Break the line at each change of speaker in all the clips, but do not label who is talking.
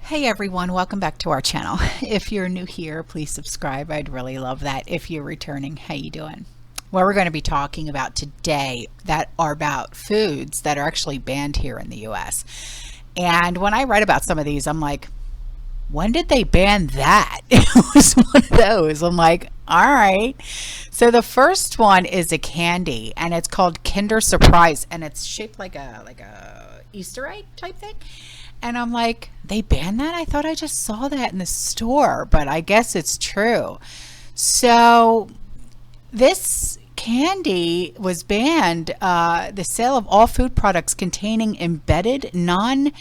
Hey everyone, welcome back to our channel. If you're new here, please subscribe. I'd really love that. If you're returning, how you doing? What we're going to be talking about today that are about foods that are actually banned here in the US. And when I read about some of these, I'm like, when did they ban that? It was one of those. I'm like, all right. So the first one is a candy and it's called Kinder Surprise and it's shaped like a Easter egg type thing. And I'm like, they banned that? I thought I just saw that in the store, but I guess it's true. So this candy was banned, the sale of all food products containing embedded non-nutritive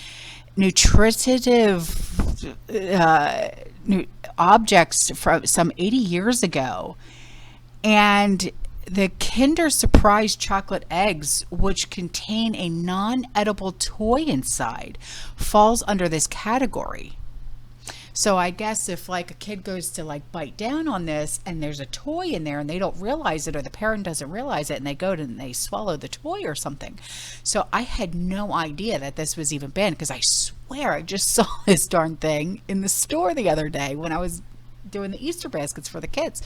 objects from some 80 years ago. And the Kinder Surprise chocolate eggs, which contain a non-edible toy inside, falls under this category. So I guess if like a kid goes to like bite down on this and there's a toy in there and they don't realize it or the parent doesn't realize it and they go to and they swallow the toy or something. So I had no idea that this was even banned because I swear I just saw this darn thing in the store the other day when I was doing the Easter baskets for the kids.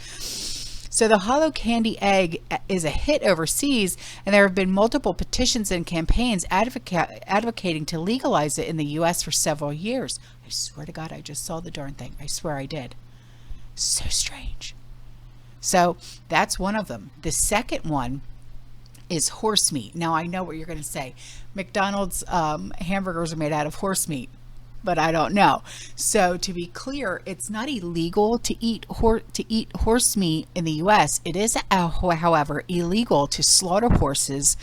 So the hollow candy egg is a hit overseas, and there have been multiple petitions and campaigns advocating to legalize it in the U.S. for several years. I swear to God, I just saw the darn thing. I swear I did. So strange. So that's one of them. The second one is horse meat. Now I know what you're going to say. McDonald's hamburgers are made out of horse meat. But I don't know. So to be clear, it's not illegal to eat horse meat in the U.S. It is, however, illegal to slaughter horses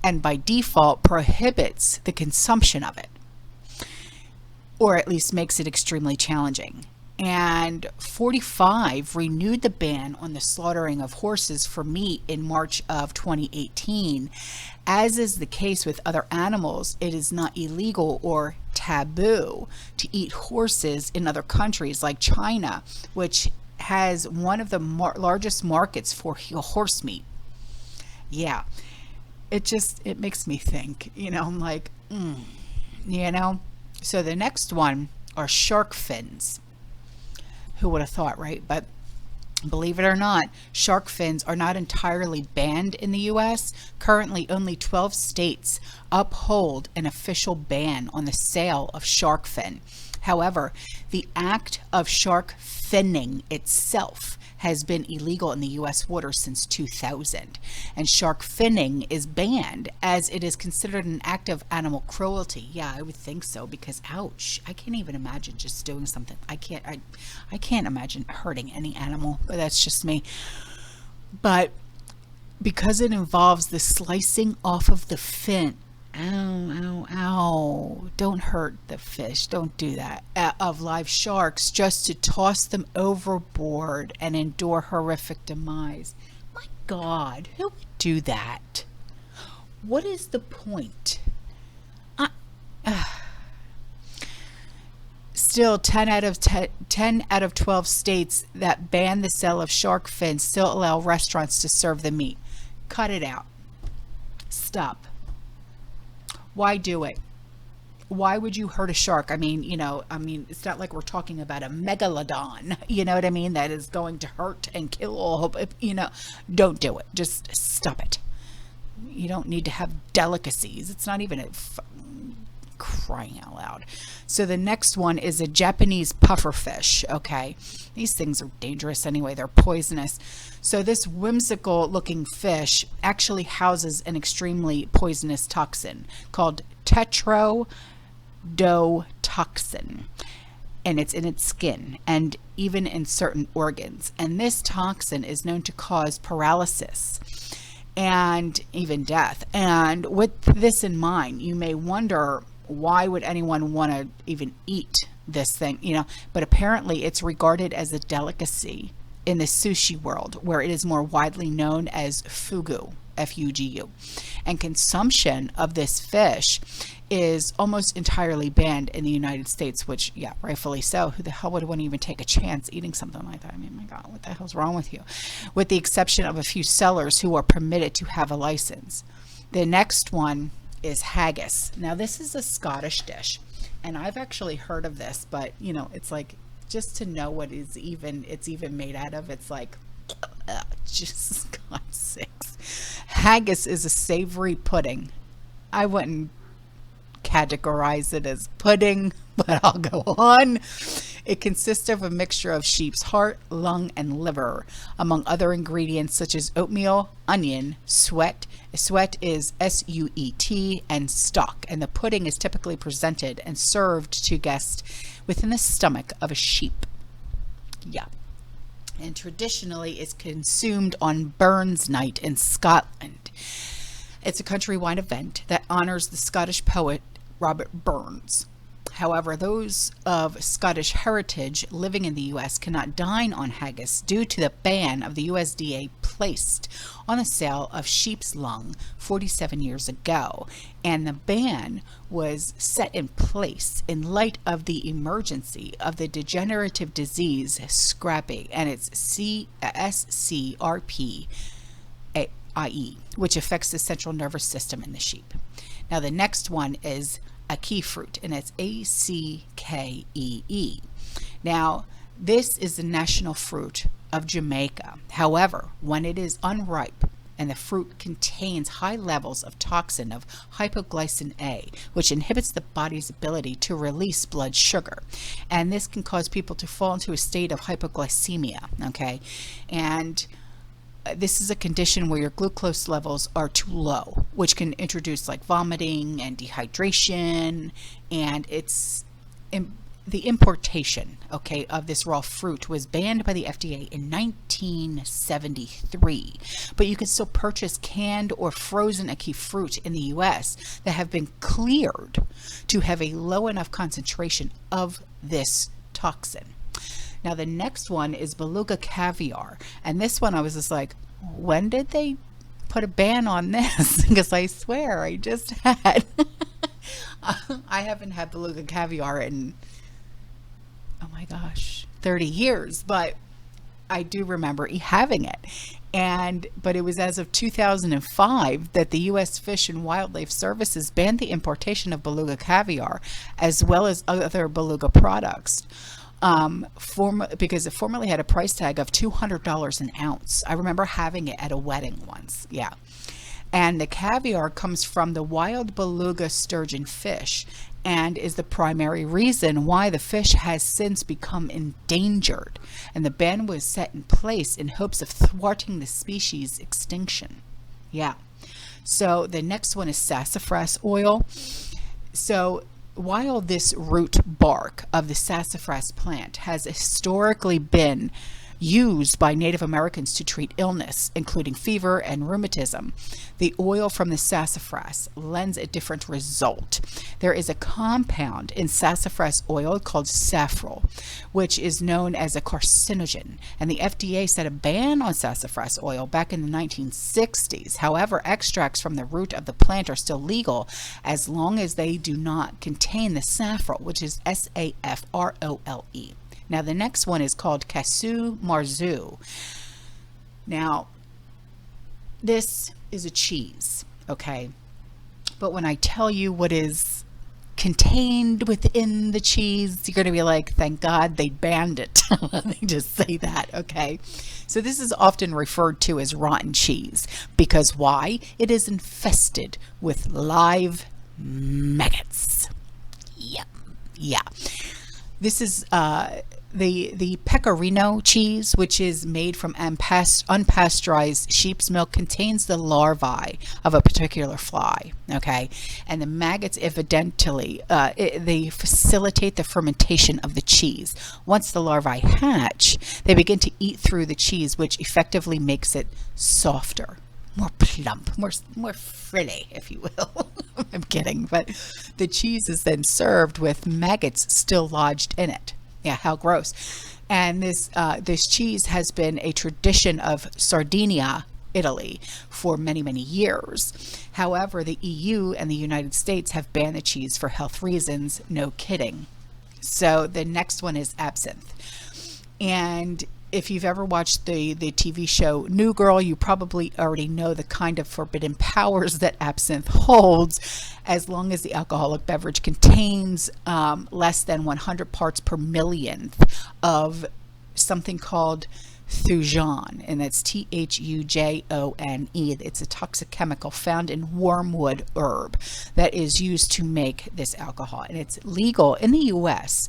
and by default prohibits the consumption of it, or at least makes it extremely challenging. And 45 renewed the ban on the slaughtering of horses for meat in March of 2018. As is the case with other animals, it is not illegal or taboo to eat horses in other countries like China, which has one of the largest markets for horse meat. Yeah, it makes me think, I'm like, So the next one are shark fins. Who would have thought, right? But believe it or not, shark fins are not entirely banned in the U.S. Currently, only 12 states uphold an official ban on the sale of shark fin. However, the act of shark finning itself has been illegal in the U.S. waters since 2000. And shark finning is banned as it is considered an act of animal cruelty. Yeah, I would think so because ouch, I can't even imagine just doing something. I can't imagine hurting any animal, but that's just me. But because it involves the slicing off of the fin, ow, don't hurt the fish, don't do that, of live sharks just to toss them overboard and endure horrific demise. My God, who would do that? What is the point? Still, 10 out of 12 states that ban the sale of shark fins still allow restaurants to serve the meat. Cut it out. Stop. Why do it? Why would you hurt a shark? I mean, it's not like we're talking about a megalodon, you know what I mean? That is going to hurt and kill all, don't do it. Just stop it. You don't need to have delicacies. It's not even crying out loud. So the next one is a Japanese pufferfish. Okay, these things are dangerous anyway, they're poisonous. So this whimsical looking fish actually houses an extremely poisonous toxin called tetrodotoxin, and it's in its skin and even in certain organs, and this toxin is known to cause paralysis and even death. And with this in mind, you may wonder, why would anyone want to even eat this thing? But apparently it's regarded as a delicacy in the sushi world, where it is more widely known as fugu, F-U-G-U. And consumption of this fish is almost entirely banned in the United States, which, yeah, rightfully so. Who the hell would want to even take a chance eating something like that? I mean, my God, what the hell's wrong with you? With the exception of a few sellers who are permitted to have a license. The next one is haggis. Now, this is a Scottish dish. And I've actually heard of this, but you know, it's like just to know what it's even made out of. It's like, just God's sakes. Haggis is a savory pudding. I wouldn't categorize it as pudding, but I'll go on. It consists of a mixture of sheep's heart, lung, and liver, among other ingredients such as oatmeal, onion, sweat. Sweat is S-U-E-T, and stock. And the pudding is typically presented and served to guests within the stomach of a sheep. Yeah. And traditionally is consumed on Burns Night in Scotland. It's a countrywide event that honors the Scottish poet Robert Burns. However, those of Scottish heritage living in the U.S. cannot dine on haggis due to the ban of the USDA placed on the sale of sheep's lung 47 years ago. And the ban was set in place in light of the emergency of the degenerative disease scrapie, and it's SCRP. IE, which affects the central nervous system in the sheep. Now the next one is ackee fruit, and it's A-C-K-E-E. Now this is the national fruit of Jamaica. However, when it is unripe and the fruit contains high levels of toxin of hypoglycin A, which inhibits the body's ability to release blood sugar, and this can cause people to fall into a state of hypoglycemia. Okay, and this is a condition where your glucose levels are too low, which can introduce like vomiting and dehydration, and it's the importation, okay, of this raw fruit was banned by the FDA in 1973, but you can still purchase canned or frozen ackee fruit in the US that have been cleared to have a low enough concentration of this toxin. Now the next one is Beluga caviar, and this one I was just like, when did they put a ban on this? Because I swear I just had I haven't had Beluga caviar in, oh my gosh, 30 years, but I do remember having it. But it was as of 2005 that the U.S. Fish and Wildlife Services banned the importation of Beluga caviar as well as other Beluga products. Because it formerly had a price tag of $200 an ounce. I remember having it at a wedding once. Yeah. And the caviar comes from the wild beluga sturgeon fish and is the primary reason why the fish has since become endangered. And the ban was set in place in hopes of thwarting the species extinction. Yeah. So the next one is sassafras oil. So while this root bark of the sassafras plant has historically been used by Native Americans to treat illness, including fever and rheumatism, the oil from the sassafras lends a different result. There is a compound in sassafras oil called safrole, which is known as a carcinogen, and the FDA set a ban on sassafras oil back in the 1960s. However, extracts from the root of the plant are still legal as long as they do not contain the safrole, which is S-A-F-R-O-L-E. Now the next one is called casu marzu. Now this is a cheese, okay? But when I tell you what is contained within the cheese, you're going to be like, thank God they banned it. Let me just say that, okay? So this is often referred to as rotten cheese because why? It is infested with live maggots. Yep. Yeah. This is the pecorino cheese, which is made from unpasteurized sheep's milk, contains the larvae of a particular fly, okay? And the maggots, evidently, they facilitate the fermentation of the cheese. Once the larvae hatch, they begin to eat through the cheese, which effectively makes it softer, more plump, more frilly, if you will. I'm kidding, but the cheese is then served with maggots still lodged in it. Yeah, how gross. And this cheese has been a tradition of Sardinia, Italy, for many, many years. However, the EU and the United States have banned the cheese for health reasons. No kidding. So the next one is absinthe. And if you've ever watched the TV show New Girl, you probably already know the kind of forbidden powers that absinthe holds, as long as the alcoholic beverage contains less than 100 parts per millionth of something called thujon, and that's Thujone. It's a toxic chemical found in wormwood herb that is used to make this alcohol, and it's legal in the US.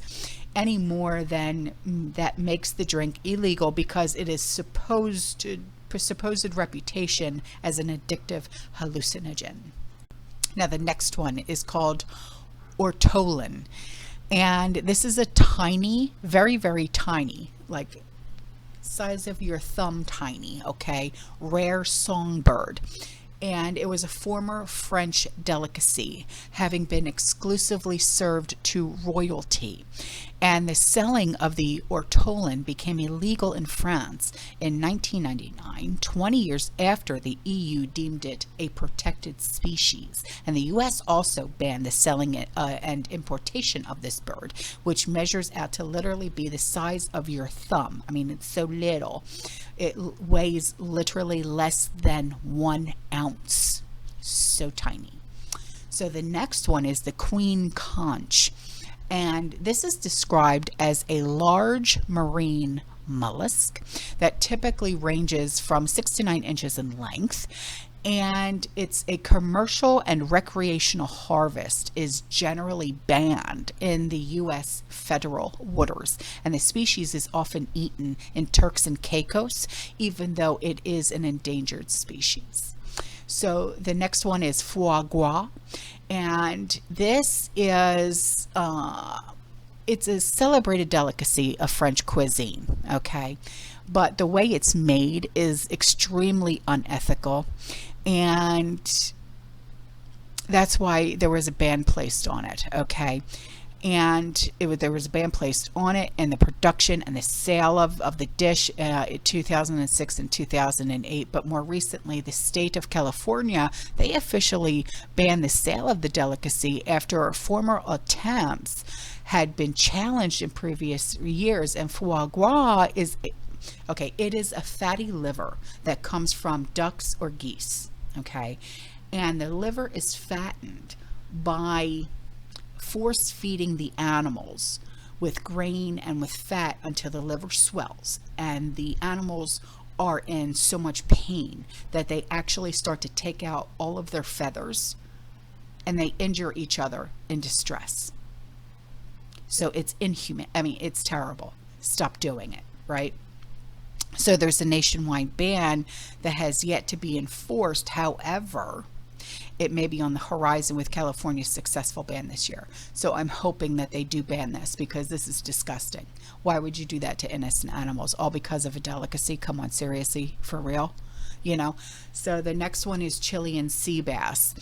Any more than that makes the drink illegal because it is supposed reputation as an addictive hallucinogen. Now the next one is called ortolan, and this is a tiny, very, very tiny, like size of your thumb tiny, okay, rare songbird. And it was a former French delicacy, having been exclusively served to royalty. And the selling of the ortolan became illegal in France in 1999, 20 years after the EU deemed it a protected species. And the US also banned the selling and importation of this bird, which measures out to literally be the size of your thumb. I mean, it's so little. It weighs literally less than 1 ounce. So tiny. So the next one is the queen conch. And this is described as a large marine mollusk that typically ranges from 6 to 9 inches in length. And it's a commercial and recreational harvest is generally banned in the U.S. federal waters. And the species is often eaten in Turks and Caicos, even though it is an endangered species. So the next one is foie gras, and this is it's a celebrated delicacy of French cuisine, okay? But the way it's made is extremely unethical, and that's why there was a ban placed on it, okay? And there was a ban placed on it, and the production and the sale of the dish in 2006 and 2008. But more recently, the state of California, they officially banned the sale of the delicacy after former attempts had been challenged in previous years. And foie gras is, okay, it is a fatty liver that comes from ducks or geese, okay? And the liver is fattened by force feeding the animals with grain and with fat until the liver swells, and the animals are in so much pain that they actually start to take out all of their feathers, and they injure each other in distress. So it's inhuman. I mean, it's terrible. Stop doing it, right? So there's a nationwide ban that has yet to be enforced. However, it may be on the horizon with California's successful ban this year. So I'm hoping that they do ban this, because this is disgusting. Why would you do that to innocent animals? All because of a delicacy? Come on, seriously, for real? You know? So the next one is Chilean sea bass.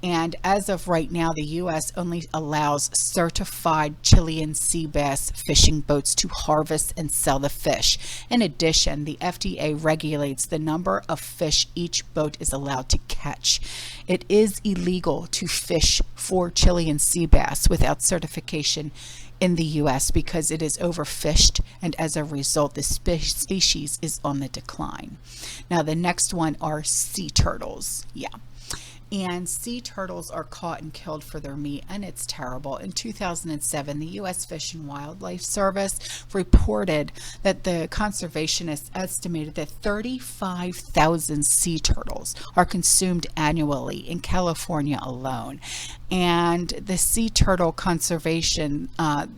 And as of right now, the U.S. only allows certified Chilean sea bass fishing boats to harvest and sell the fish. In addition, the FDA regulates the number of fish each boat is allowed to catch. It is illegal to fish for Chilean sea bass without certification in the U.S. because it is overfished, and as a result the species is on the decline. Now the next one are sea turtles. And sea turtles are caught and killed for their meat, and it's terrible. In 2007, the U.S. Fish and Wildlife Service reported that the conservationists estimated that 35,000 sea turtles are consumed annually in California alone. And the Sea Turtle Conservation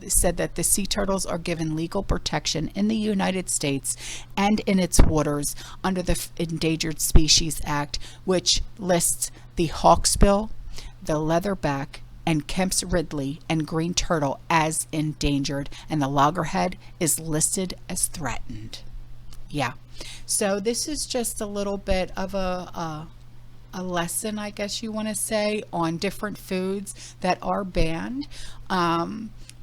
said that the sea turtles are given legal protection in the United States and in its waters under the Endangered Species Act, which lists the hawksbill, the leatherback, and Kemp's ridley and green turtle as endangered, and the loggerhead is listed as threatened. Yeah, so this is just a little bit of a lesson, I guess you want to say, on different foods that are banned.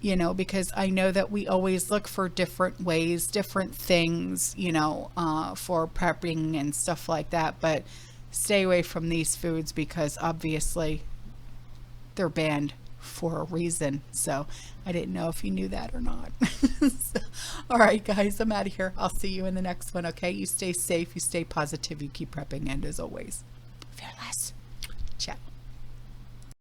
You know, because I know that we always look for different ways, different things, you know, for prepping and stuff like that, but stay away from these foods because obviously they're banned for a reason. So I didn't know if you knew that or not. So, all right, guys, I'm out of here. I'll see you in the next one. Okay, you stay safe, you stay positive, you keep prepping, and as always, fearless.